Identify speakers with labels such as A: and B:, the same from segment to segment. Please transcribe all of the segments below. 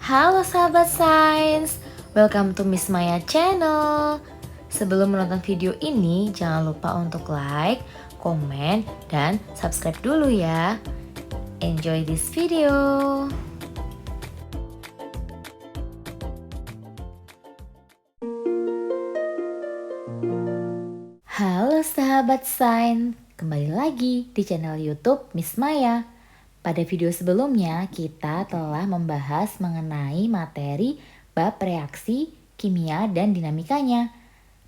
A: Halo sahabat sains, welcome to Miss Maya channel. Sebelum menonton video ini, jangan lupa untuk like, komen, dan subscribe dulu ya. Enjoy this video. Halo sahabat sains, kembali lagi di channel YouTube Miss Maya. Pada video sebelumnya, kita telah membahas mengenai materi bab reaksi, kimia, dan dinamikanya.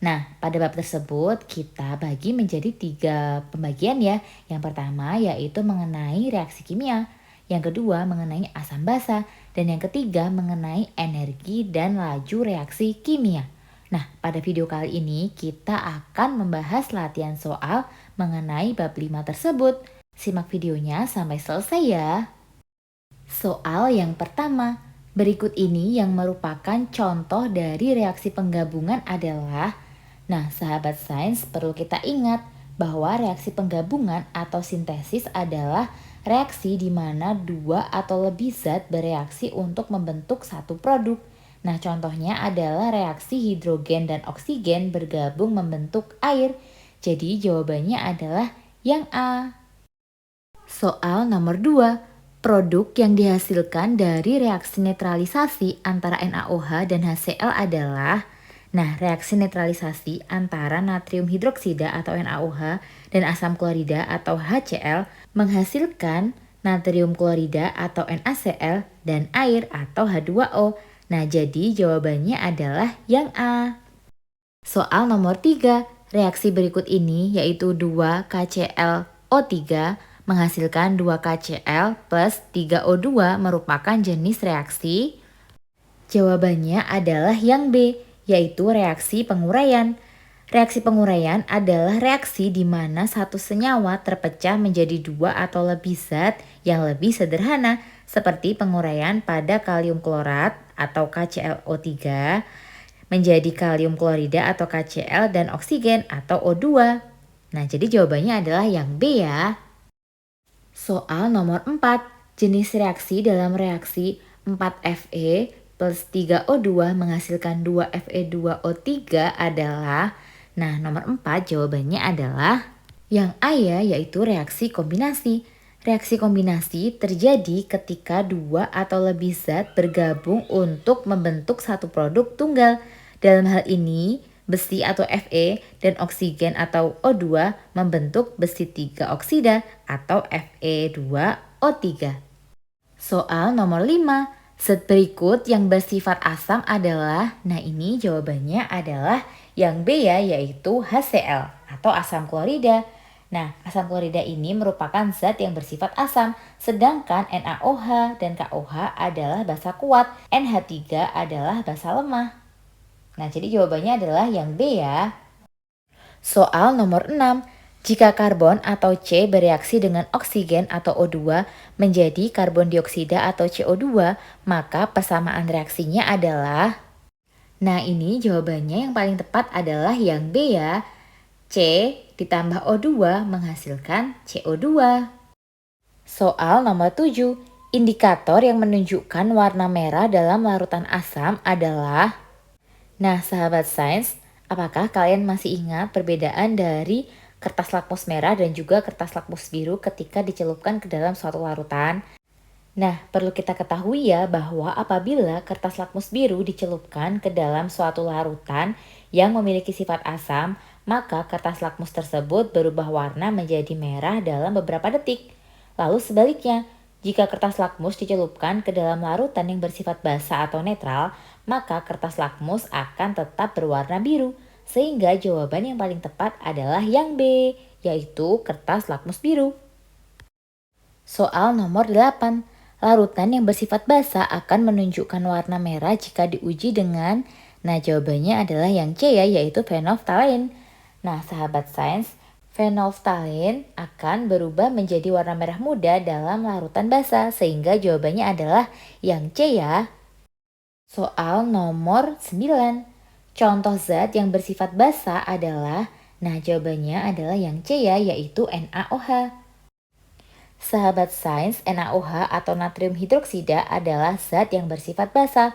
A: Nah, pada bab tersebut kita bagi menjadi 3 pembagian ya. Yang pertama yaitu mengenai reaksi kimia, yang kedua mengenai asam basa, dan yang ketiga mengenai energi dan laju reaksi kimia. Nah, pada video kali ini kita akan membahas latihan soal mengenai bab 5 tersebut. Simak videonya sampai selesai ya. Soal yang pertama, berikut ini yang merupakan contoh dari reaksi penggabungan adalah, nah sahabat sains perlu kita ingat bahwa reaksi penggabungan atau sintesis adalah reaksi di mana 2 atau lebih zat bereaksi untuk membentuk satu produk. Nah contohnya adalah reaksi hidrogen dan oksigen bergabung membentuk air. Jadi jawabannya adalah yang A. Soal nomor 2, produk yang dihasilkan dari reaksi netralisasi antara NaOH dan HCl adalah, nah reaksi netralisasi antara natrium hidroksida atau NaOH dan asam klorida atau HCl menghasilkan natrium klorida atau NaCl dan air atau H2O. Nah jadi jawabannya adalah yang A. Soal nomor 3, reaksi berikut ini yaitu 2KClO3 menghasilkan 2KCl plus 3O2 merupakan jenis reaksi? Jawabannya adalah yang B, yaitu reaksi penguraian. Reaksi penguraian adalah reaksi di mana satu senyawa terpecah menjadi 2 atau lebih zat yang lebih sederhana, seperti penguraian pada kalium klorat atau KClO3 menjadi kalium klorida atau KCl dan oksigen atau O2. Nah, jadi jawabannya adalah yang B ya. Soal nomor 4, jenis reaksi dalam reaksi 4Fe plus 3O2 menghasilkan 2Fe2O3 adalah, nah nomor 4 jawabannya adalah yang A ya, yaitu reaksi kombinasi. Reaksi kombinasi terjadi ketika 2 atau lebih zat bergabung untuk membentuk satu produk tunggal. Dalam hal ini, besi atau Fe dan oksigen atau O2 membentuk besi 3 oksida atau Fe2O3. Soal nomor 5, zat berikut yang bersifat asam adalah, nah ini jawabannya adalah yang B ya, yaitu HCl atau asam klorida. Nah, asam klorida ini merupakan zat yang bersifat asam, sedangkan NaOH dan KOH adalah basa kuat, NH3 adalah basa lemah. Nah, jadi jawabannya adalah yang B ya. Soal nomor 6. Jika karbon atau C bereaksi dengan oksigen atau O2 menjadi karbon dioksida atau CO2, maka persamaan reaksinya adalah, nah ini jawabannya yang paling tepat adalah yang B ya. C ditambah O2 menghasilkan CO2. Soal nomor 7. Indikator yang menunjukkan warna merah dalam larutan asam adalah, nah sahabat sains, apakah kalian masih ingat perbedaan dari kertas lakmus merah dan juga kertas lakmus biru ketika dicelupkan ke dalam suatu larutan? Nah, perlu kita ketahui ya bahwa apabila kertas lakmus biru dicelupkan ke dalam suatu larutan yang memiliki sifat asam, maka kertas lakmus tersebut berubah warna menjadi merah dalam beberapa detik. Lalu sebaliknya, jika kertas lakmus dicelupkan ke dalam larutan yang bersifat basa atau netral, maka kertas lakmus akan tetap berwarna biru. Sehingga jawaban yang paling tepat adalah yang B, yaitu kertas lakmus biru. Soal nomor 8. Larutan yang bersifat basa akan menunjukkan warna merah jika diuji dengan, nah jawabannya adalah yang C ya, yaitu phenolphthalein. Nah sahabat sains, phenolphthalein akan berubah menjadi warna merah muda dalam larutan basa, sehingga jawabannya adalah yang C ya. Soal nomor 9. Contoh zat yang bersifat basa adalah, nah jawabannya adalah yang C ya, yaitu NaOH. Sahabat sains, NaOH atau natrium hidroksida adalah zat yang bersifat basa.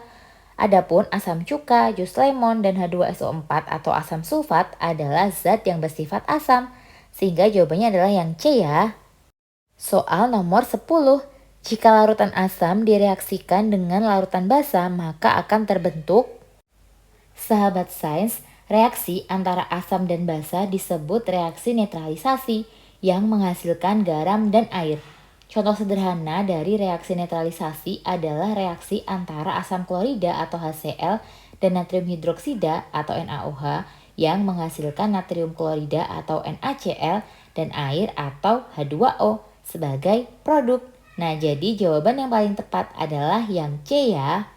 A: Adapun asam cuka, jus lemon, dan H2SO4 atau asam sulfat adalah zat yang bersifat asam. Sehingga jawabannya adalah yang C ya. Soal nomor 10. Jika larutan asam direaksikan dengan larutan basa, maka akan terbentuk. Sahabat sains, reaksi antara asam dan basa disebut reaksi netralisasi yang menghasilkan garam dan air. Contoh sederhana dari reaksi netralisasi adalah reaksi antara asam klorida atau HCl dan natrium hidroksida atau NaOH yang menghasilkan natrium klorida atau NaCl dan air atau H2O sebagai produk. Nah, jadi jawaban yang paling tepat adalah yang C ya.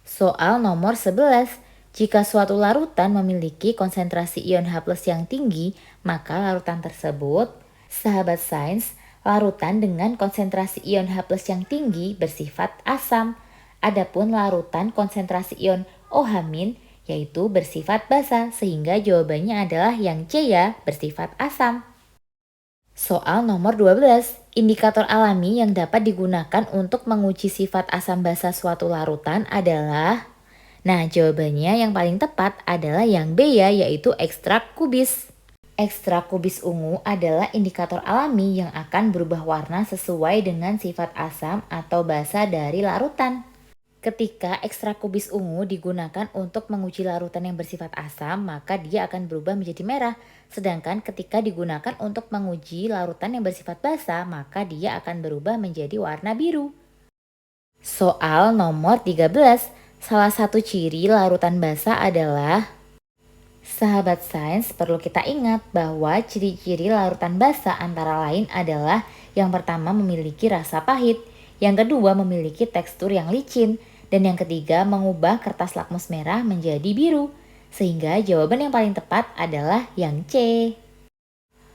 A: Soal nomor 11. Jika suatu larutan memiliki konsentrasi ion H+ yang tinggi, maka larutan tersebut, sahabat sains, larutan dengan konsentrasi ion H+ yang tinggi bersifat asam. Adapun larutan konsentrasi ion OH- yaitu bersifat basa, sehingga jawabannya adalah yang C ya, bersifat asam. Soal nomor 12. Indikator alami yang dapat digunakan untuk menguji sifat asam basa suatu larutan adalah. Nah, jawabannya yang paling tepat adalah yang B ya, yaitu ekstrak kubis. Ekstrak kubis ungu adalah indikator alami yang akan berubah warna sesuai dengan sifat asam atau basa dari larutan. Ketika ekstrak kubis ungu digunakan untuk menguji larutan yang bersifat asam, maka dia akan berubah menjadi merah. Sedangkan ketika digunakan untuk menguji larutan yang bersifat basa, maka dia akan berubah menjadi warna biru. Soal nomor 13. Salah satu ciri larutan basa adalah. Sahabat sains, perlu kita ingat bahwa ciri-ciri larutan basa antara lain adalah yang pertama memiliki rasa pahit, yang kedua memiliki tekstur yang licin, dan yang ketiga mengubah kertas lakmus merah menjadi biru. Sehingga jawaban yang paling tepat adalah yang C.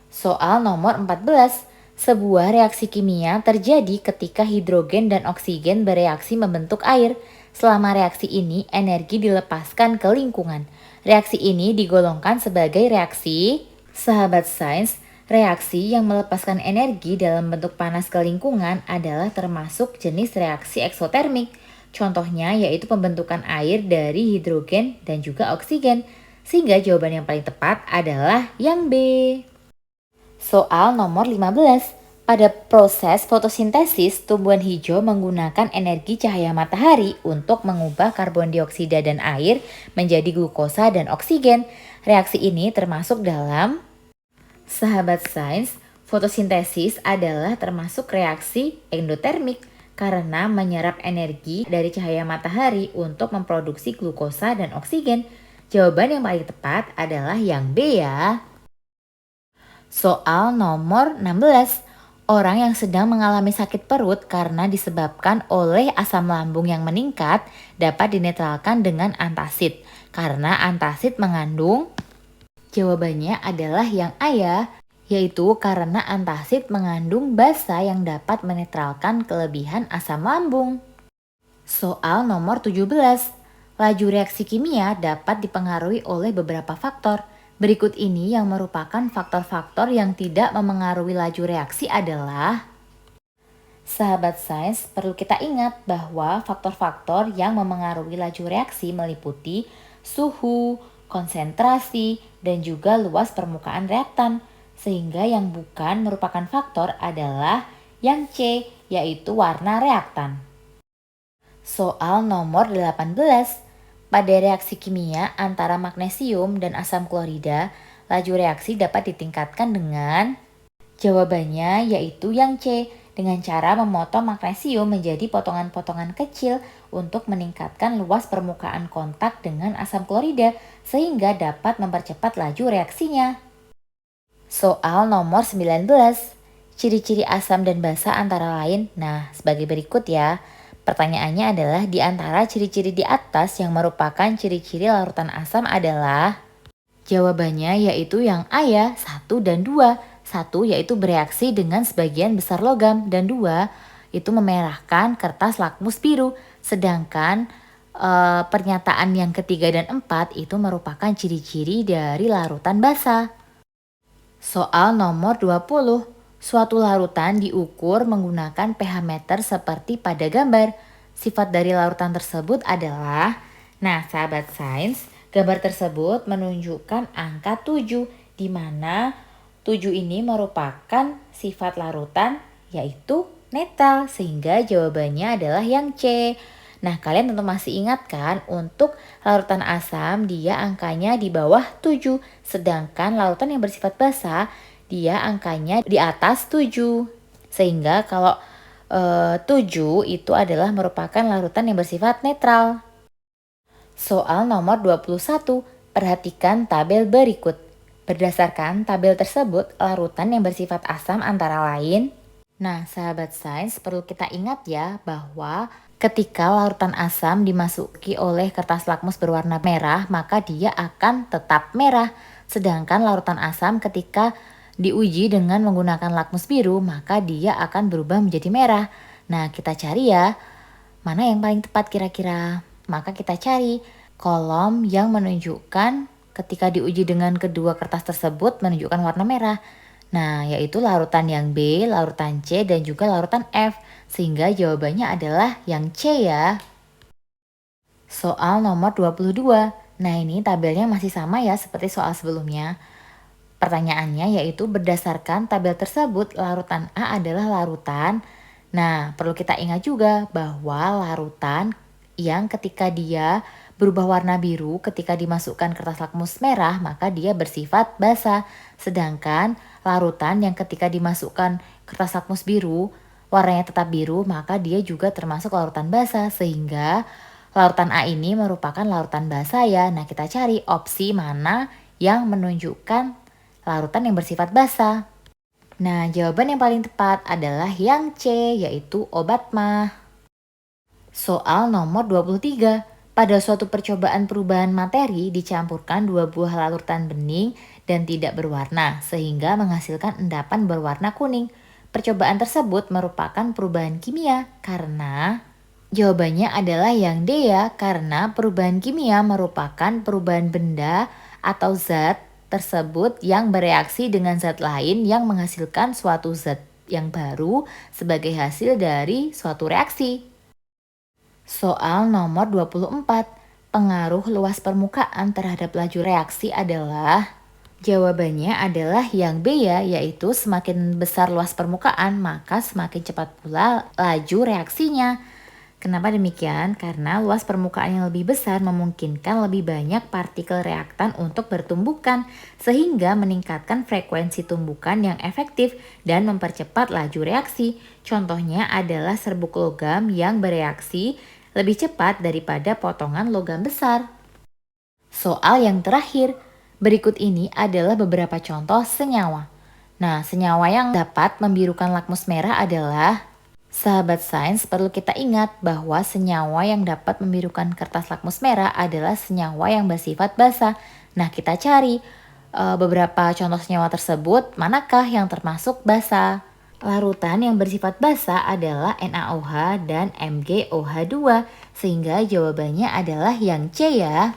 A: Soal nomor 14. Sebuah reaksi kimia terjadi ketika hidrogen dan oksigen bereaksi membentuk air. Selama reaksi ini, energi dilepaskan ke lingkungan. Reaksi ini digolongkan sebagai reaksi, sahabat sains, reaksi yang melepaskan energi dalam bentuk panas ke lingkungan adalah termasuk jenis reaksi eksotermik. Contohnya yaitu pembentukan air dari hidrogen dan juga oksigen. Sehingga jawaban yang paling tepat adalah yang B. Soal nomor 15. Pada proses fotosintesis, tumbuhan hijau menggunakan energi cahaya matahari untuk mengubah karbon dioksida dan air menjadi glukosa dan oksigen. Reaksi ini termasuk dalam, sahabat sains, fotosintesis adalah termasuk reaksi endotermik karena menyerap energi dari cahaya matahari untuk memproduksi glukosa dan oksigen. Jawaban yang paling tepat adalah yang B ya. Soal nomor 16. Orang yang sedang mengalami sakit perut karena disebabkan oleh asam lambung yang meningkat dapat dinetralkan dengan antasid. Karena antasid mengandung, jawabannya adalah yang A ya, yaitu karena antasid mengandung basa yang dapat menetralkan kelebihan asam lambung. Soal nomor 17. Laju reaksi kimia dapat dipengaruhi oleh beberapa faktor. Berikut ini yang merupakan faktor-faktor yang tidak memengaruhi laju reaksi adalah. Sahabat sains, perlu kita ingat bahwa faktor-faktor yang memengaruhi laju reaksi meliputi suhu, konsentrasi, dan juga luas permukaan reaktan. Sehingga yang bukan merupakan faktor adalah yang C, yaitu warna reaktan. Soal nomor 18. Pada reaksi kimia antara magnesium dan asam klorida, laju reaksi dapat ditingkatkan dengan, jawabannya yaitu yang C, dengan cara memotong magnesium menjadi potongan-potongan kecil untuk meningkatkan luas permukaan kontak dengan asam klorida sehingga dapat mempercepat laju reaksinya. Soal nomor 19. Ciri-ciri asam dan basa antara lain, nah sebagai berikut ya. Pertanyaannya adalah di antara ciri-ciri di atas yang merupakan ciri-ciri larutan asam adalah, jawabannya yaitu yang A ya, 1 dan 2. 1 yaitu bereaksi dengan sebagian besar logam dan 2 itu memerahkan kertas lakmus biru. Sedangkan pernyataan yang ketiga dan 4 itu merupakan ciri-ciri dari larutan basa. Soal nomor 20. Suatu larutan diukur menggunakan pH meter seperti pada gambar. Sifat dari larutan tersebut adalah, nah sahabat sains, gambar tersebut menunjukkan angka 7, di mana 7 ini merupakan sifat larutan yaitu netral, sehingga jawabannya adalah yang C. Nah, kalian tentu masih ingat kan, untuk larutan asam dia angkanya di bawah 7, sedangkan larutan yang bersifat basa dia angkanya di atas 7. Sehingga kalau 7 itu adalah merupakan larutan yang bersifat netral. Soal nomor 21, perhatikan tabel berikut. Berdasarkan tabel tersebut, larutan yang bersifat asam antara lain. Nah, sahabat sains, perlu kita ingat ya bahwa ketika larutan asam dimasuki oleh kertas lakmus berwarna merah, maka dia akan tetap merah. Sedangkan larutan asam ketika diuji dengan menggunakan lakmus biru, maka dia akan berubah menjadi merah. Nah, kita cari ya, mana yang paling tepat kira-kira. Maka kita cari kolom yang menunjukkan ketika diuji dengan kedua kertas tersebut menunjukkan warna merah. Nah, yaitu larutan yang B, larutan C, dan juga larutan F. Sehingga jawabannya adalah yang C ya. Soal nomor 22. Nah, ini tabelnya masih sama ya seperti soal sebelumnya. Pertanyaannya yaitu berdasarkan tabel tersebut, larutan A adalah larutan. Nah, perlu kita ingat juga bahwa larutan yang ketika dia berubah warna biru ketika dimasukkan kertas lakmus merah, maka dia bersifat basa. Sedangkan larutan yang ketika dimasukkan kertas lakmus biru, warnanya tetap biru, maka dia juga termasuk larutan basa. Sehingga larutan A ini merupakan larutan basa ya. Nah, kita cari opsi mana yang menunjukkan larutan yang bersifat basa. Nah, jawaban yang paling tepat adalah yang C, yaitu obat mah. Soal nomor 23. Pada suatu percobaan perubahan materi dicampurkan dua buah larutan bening dan tidak berwarna, sehingga menghasilkan endapan berwarna kuning. Percobaan tersebut merupakan perubahan kimia karena jawabannya adalah yang D ya, karena perubahan kimia merupakan perubahan benda atau zat tersebut yang bereaksi dengan zat lain yang menghasilkan suatu zat yang baru sebagai hasil dari suatu reaksi. Soal nomor 24, pengaruh luas permukaan terhadap laju reaksi adalah, jawabannya adalah yang B ya, yaitu semakin besar luas permukaan maka semakin cepat pula laju reaksinya. Kenapa demikian? Karena luas permukaan yang lebih besar memungkinkan lebih banyak partikel reaktan untuk bertumbukan, sehingga meningkatkan frekuensi tumbukan yang efektif dan mempercepat laju reaksi. Contohnya adalah serbuk logam yang bereaksi lebih cepat daripada potongan logam besar. Soal yang terakhir, berikut ini adalah beberapa contoh senyawa. Nah, senyawa yang dapat membirukan lakmus merah adalah, sahabat sains, perlu kita ingat bahwa senyawa yang dapat membirukan kertas lakmus merah adalah senyawa yang bersifat basa. Nah, kita cari beberapa contoh senyawa tersebut, manakah yang termasuk basa. Larutan yang bersifat basa adalah NaOH dan MgOH2, sehingga jawabannya adalah yang C ya.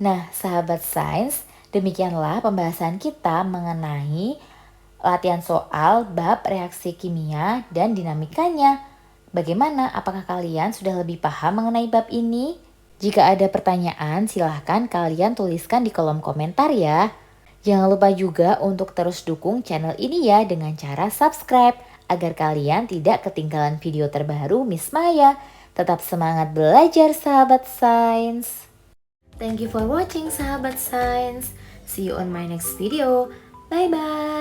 A: Nah, sahabat sains, demikianlah pembahasan kita mengenai latihan soal bab reaksi kimia dan dinamikanya. Bagaimana? Apakah kalian sudah lebih paham mengenai bab ini? Jika ada pertanyaan, silahkan kalian tuliskan di kolom komentar ya. Jangan lupa juga untuk terus dukung channel ini ya dengan cara subscribe agar kalian tidak ketinggalan video terbaru Miss Maya. Tetap semangat belajar sahabat sains. Thank you for watching sahabat sains. See you on my next video. Bye bye.